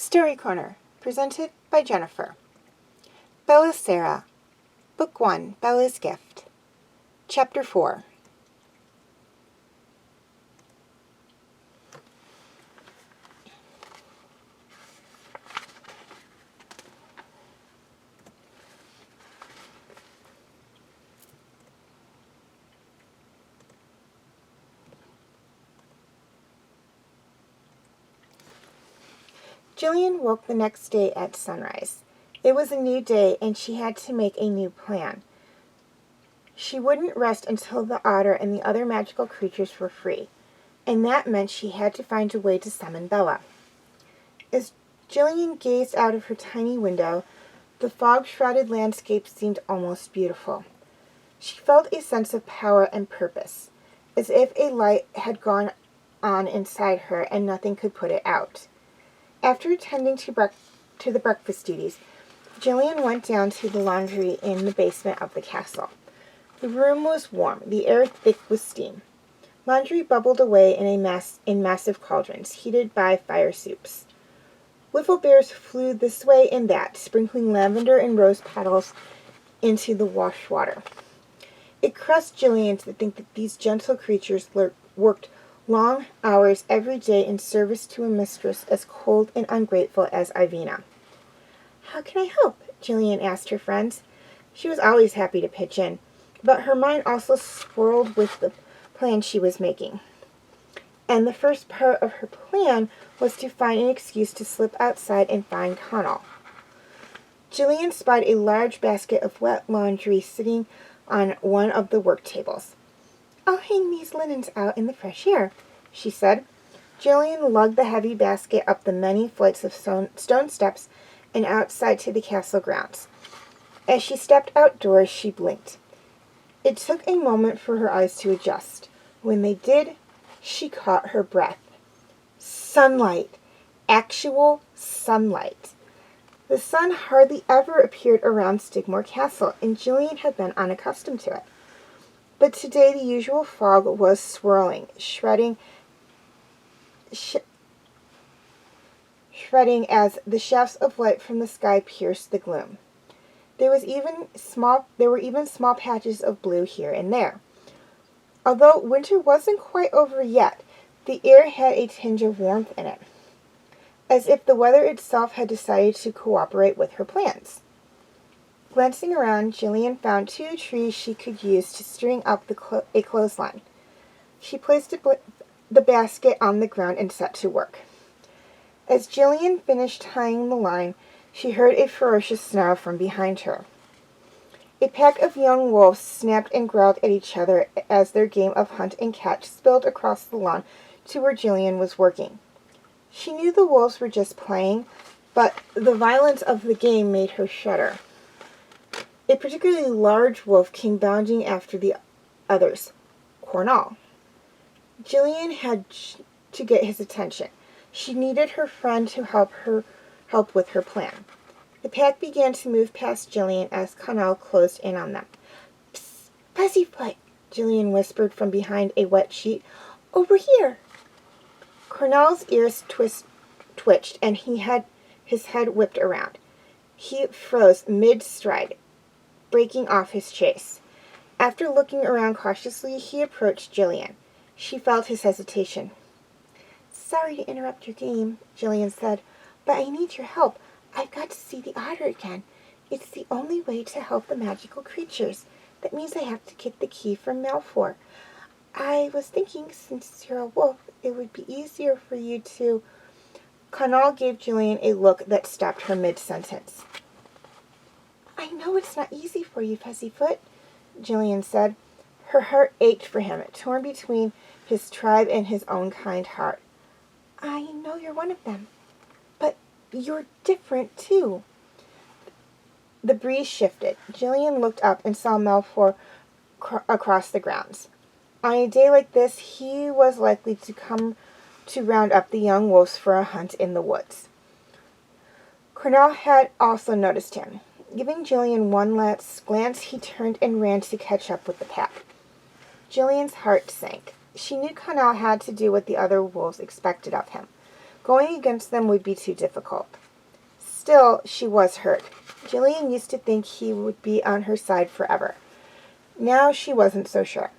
Story Corner, presented by Jennifer. Bella Sarah, Book 1, Bella's Gift, Chapter 4. Jillian woke the next day at sunrise. It was a new day, and she had to make a new plan. She wouldn't rest until the otter and the other magical creatures were free, and that meant she had to find a way to summon Bella. As Jillian gazed out of her tiny window, the fog-shrouded landscape seemed almost beautiful. She felt a sense of power and purpose, as if a light had gone on inside her and nothing could put it out. After attending to the breakfast duties, Jillian went down to the laundry in the basement of the castle. The room was warm, the air thick with steam. Laundry bubbled away in massive cauldrons, heated by fire soups. Wiffle bears flew this way and that, sprinkling lavender and rose petals into the wash water. It crushed Jillian to think that these gentle creatures worked long hours every day in service to a mistress as cold and ungrateful as Ivina. "How can I help?" Jillian asked her friends. She was always happy to pitch in, but her mind also swirled with the plan she was making. And the first part of her plan was to find an excuse to slip outside and find Connell. Jillian spied a large basket of wet laundry sitting on one of the work tables. "I'll hang these linens out in the fresh air," she said. Jillian lugged the heavy basket up the many flights of stone steps and outside to the castle grounds. As she stepped outdoors, she blinked. It took a moment for her eyes to adjust. When they did, she caught her breath. Sunlight! Actual sunlight! The sun hardly ever appeared around Stigmore Castle, and Jillian had been unaccustomed to it. But today the usual fog was swirling, shredding as the shafts of light from the sky pierced the gloom. There were even small patches of blue here and there. Although winter wasn't quite over yet, the air had a tinge of warmth in it, as if the weather itself had decided to cooperate with her plans. Glancing around, Jillian found 2 trees she could use to string up a clothesline. She placed the basket on the ground and set to work. As Jillian finished tying the line, she heard a ferocious snarl from behind her. A pack of young wolves snapped and growled at each other as their game of hunt and catch spilled across the lawn to where Jillian was working. She knew the wolves were just playing, but the violence of the game made her shudder. A particularly large wolf came bounding after the others, Cornell. Jillian had to get his attention. She needed her friend to help with her plan. The pack began to move past Jillian as Cornell closed in on them. "Psst, Pussyfoot," Jillian whispered from behind a wet sheet. "Over here." Cornell's ears twitched, and he had his head whipped around. He froze mid-stride, breaking off his chase. After looking around cautiously, he approached Jillian. She felt his hesitation. "Sorry to interrupt your game," Jillian said, "but I need your help. I've got to see the otter again. It's the only way to help the magical creatures. That means I have to get the key from Malfoy. I was thinking, since you're a wolf, it would be easier for you to..." Connell gave Jillian a look that stopped her mid-sentence. "I know it's not easy for you, Pussyfoot," Jillian said. Her heart ached for him, torn between his tribe and his own kind heart. "I know you're one of them, but you're different, too." The breeze shifted. Jillian looked up and saw Malfoy across the grounds. On a day like this, he was likely to come to round up the young wolves for a hunt in the woods. Cornell had also noticed him. Giving Jillian one last glance, he turned and ran to catch up with the pack. Jillian's heart sank. She knew Cornell had to do what the other wolves expected of him, Going against them would be too difficult. Still, she was hurt. Jillian used to think he would be on her side forever. Now she wasn't so sure.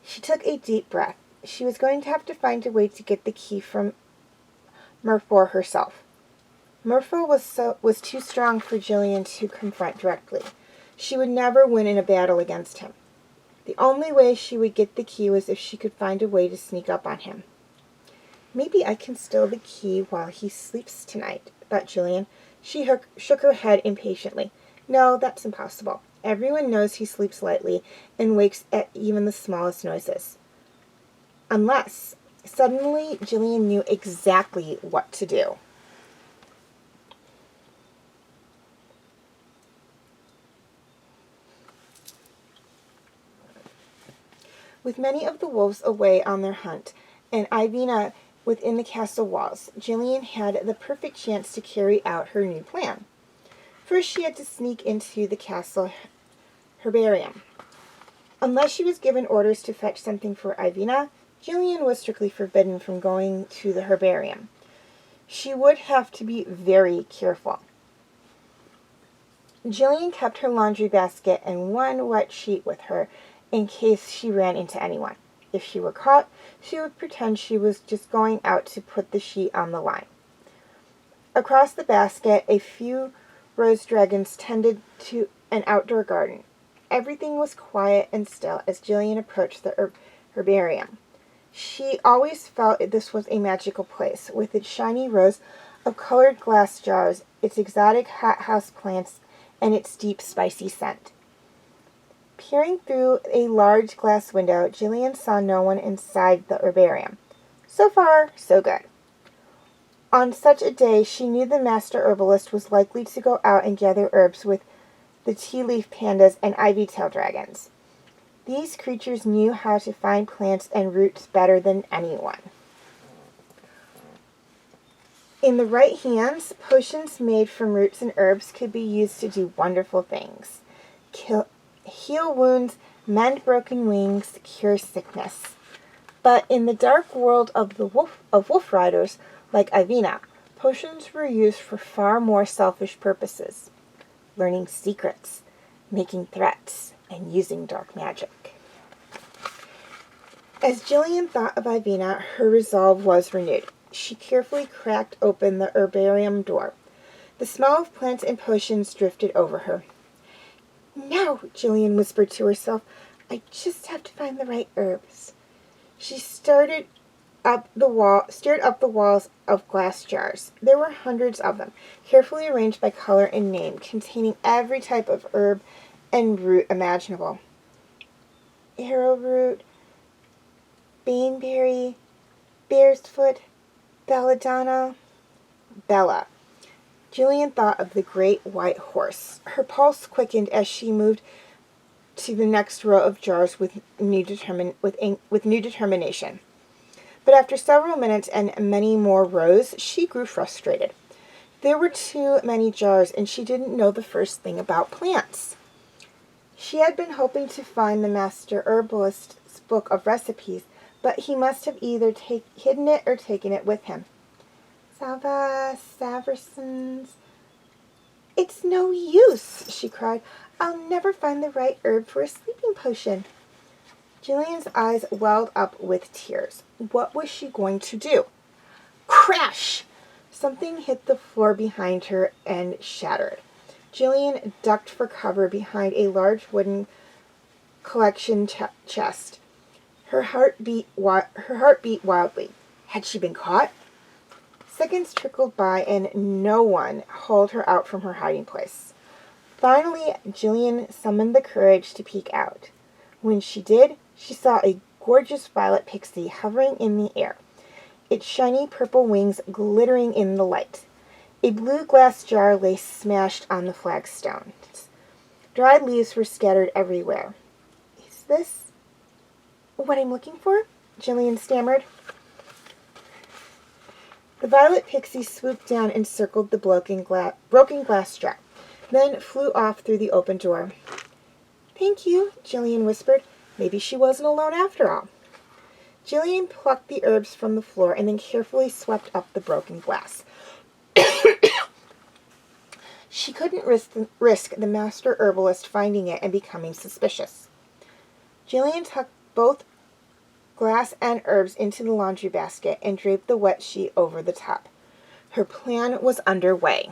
She took a deep breath. She was going to have to find a way to get the key from Murphy herself. Murphy was too strong for Jillian to confront directly. She would never win in a battle against him. The only way she would get the key was if she could find a way to sneak up on him. Maybe I can steal the key while he sleeps tonight, thought Jillian. She shook her head impatiently. No, that's impossible. Everyone knows he sleeps lightly and wakes at even the smallest noises. Unless, suddenly, Jillian knew exactly what to do. With many of the wolves away on their hunt, and Ivina within the castle walls, Jillian had the perfect chance to carry out her new plan. First, she had to sneak into the castle herbarium. Unless she was given orders to fetch something for Ivina, Jillian was strictly forbidden from going to the herbarium. She would have to be very careful. Jillian kept her laundry basket and one wet sheet with her in case she ran into anyone. If she were caught, she would pretend she was just going out to put the sheet on the line. Across the basket, a few rose dragons tended to an outdoor garden. Everything was quiet and still as Jillian approached the herbarium. She always felt this was a magical place, with its shiny rows of colored glass jars, its exotic hothouse plants, and its deep, spicy scent. Peering through a large glass window, Jillian saw no one inside the herbarium. So far, so good. On such a day, she knew the master herbalist was likely to go out and gather herbs with the tea leaf pandas and ivy-tailed dragons. These creatures knew how to find plants and roots better than anyone. In the right hands, potions made from roots and herbs could be used to do wonderful things. Heal wounds, mend broken wings, cure sickness. But in the dark world of wolf riders like Ivina, potions were used for far more selfish purposes. Learning secrets, making threats, and using dark magic. As Jillian thought of Ivina, her resolve was renewed. She carefully cracked open the herbarium door. The smell of plants and potions drifted over her. "Now," Jillian whispered to herself, "I just have to find the right herbs." She stared up the walls of glass jars. There were hundreds of them, carefully arranged by color and name, containing every type of herb and root imaginable. Arrowroot, baneberry, bear's foot, belladonna, Bella. Jillian thought of the great white horse. Her pulse quickened as she moved to the next row of jars with new determination. But after several minutes and many more rows, she grew frustrated. There were too many jars, and she didn't know the first thing about plants. She had been hoping to find the master herbalist's book of recipes, but he must have either hidden it or taken it with him. Saversons. "It's no use," she cried. "I'll never find the right herb for a sleeping potion." Jillian's eyes welled up with tears. What was she going to do? Crash! Something hit the floor behind her and shattered. Jillian ducked for cover behind a large wooden collection chest. Her heart beat wildly. Had she been caught? Seconds trickled by, and no one hauled her out from her hiding place. Finally, Jillian summoned the courage to peek out. When she did, she saw a gorgeous violet pixie hovering in the air, its shiny purple wings glittering in the light. A blue glass jar lay smashed on the flagstones. Dried leaves were scattered everywhere. "Is this what I'm looking for?" Jillian stammered. The violet pixie swooped down and circled the broken glass jar, then flew off through the open door. "Thank you," Jillian whispered. Maybe she wasn't alone after all. Jillian plucked the herbs from the floor and then carefully swept up the broken glass. She couldn't risk the master herbalist finding it and becoming suspicious. Jillian tucked both glass and herbs into the laundry basket and draped the wet sheet over the top. Her plan was underway.